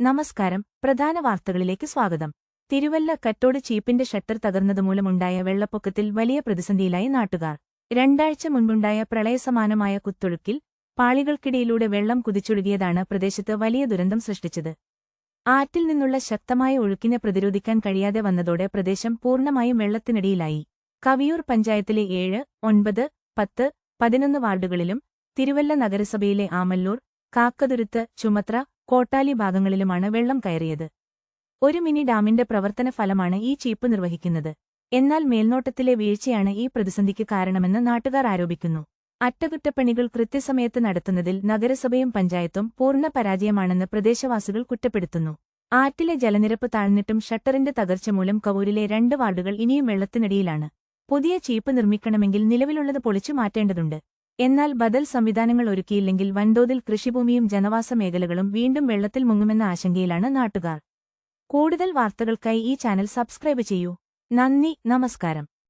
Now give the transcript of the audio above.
നമസ്കാരം. പ്രധാന വാർത്തകളിലേക്ക് സ്വാഗതം. തിരുവല്ല കട്ടോട് ചീപ്പിന്റെ ഷട്ടർ തകർന്നതുമൂലമുണ്ടായ വെള്ളപ്പൊക്കത്തിൽ വലിയ പ്രതിസന്ധിയിലായി നാട്ടുകാർ. രണ്ടാഴ്ച മുൻപുണ്ടായ പ്രളയസമാനമായ കുത്തൊഴുക്കിൽ പാളികൾക്കിടയിലൂടെ വെള്ളം കുതിച്ചൊഴുകിയതാണ് പ്രദേശത്ത് വലിയ ദുരന്തം സൃഷ്ടിച്ചത്. ആറ്റിൽ നിന്നുള്ള ശക്തമായ ഒഴുക്കിനെ പ്രതിരോധിക്കാൻ കഴിയാതെ വന്നതോടെ പ്രദേശം പൂർണ്ണമായും വെള്ളത്തിനടിയിലായി. കവിയൂർ പഞ്ചായത്തിലെ 7, 9, 10, 11 വാർഡുകളിലും തിരുവല്ല നഗരസഭയിലെ ആമല്ലൂർ, കാക്കതുരുത്ത്, ചുമത്ര, കോട്ടാലി ഭാഗങ്ങളിലുമാണ് വെള്ളം കയറിയത്. ഒരു മിനി ഡാമിന്റെ പ്രവർത്തന ഫലമാണ് ഈ ചീപ്പ് നിർവഹിക്കുന്നത്. എന്നാൽ മേൽനോട്ടത്തിലെ വീഴ്ചയാണ് ഈ പ്രതിസന്ധിക്ക് കാരണമെന്ന് നാട്ടുകാർ ആരോപിക്കുന്നു. അറ്റകുറ്റപ്പണികൾ കൃത്യസമയത്ത് നടത്തുന്നതിൽ നഗരസഭയും പഞ്ചായത്തും പൂർണ്ണ പരാജയമാണെന്ന് പ്രദേശവാസികൾ കുറ്റപ്പെടുത്തുന്നു. ആറ്റിലെ ജലനിരപ്പ് താഴ്ന്നിട്ടും ഷട്ടറിന്റെ തകർച്ച മൂലം കവൂരിലെ 2 വാർഡുകൾ ഇനിയും വെള്ളത്തിനടിയിലാണ്. പുതിയ ചീപ്പ് നിർമ്മിക്കണമെങ്കിൽ നിലവിലുള്ളത് പൊളിച്ചു മാറ്റേണ്ടതുണ്ട്. എന്നാൽ ബദൽ സംവിധാനങ്ങൾ ഒരുക്കിയില്ലെങ്കിൽ വൻതോതിൽ കൃഷിഭൂമിയും ജനവാസ മേഖലകളും വീണ്ടും വെള്ളത്തിൽ മുങ്ങുമെന്ന ആശങ്കയിലാണ് നാട്ടുകാർ. കൂടുതൽ വാർത്തകൾക്കായി ഈ ചാനൽ സബ്സ്ക്രൈബ് ചെയ്യൂ. നന്ദി, നമസ്കാരം.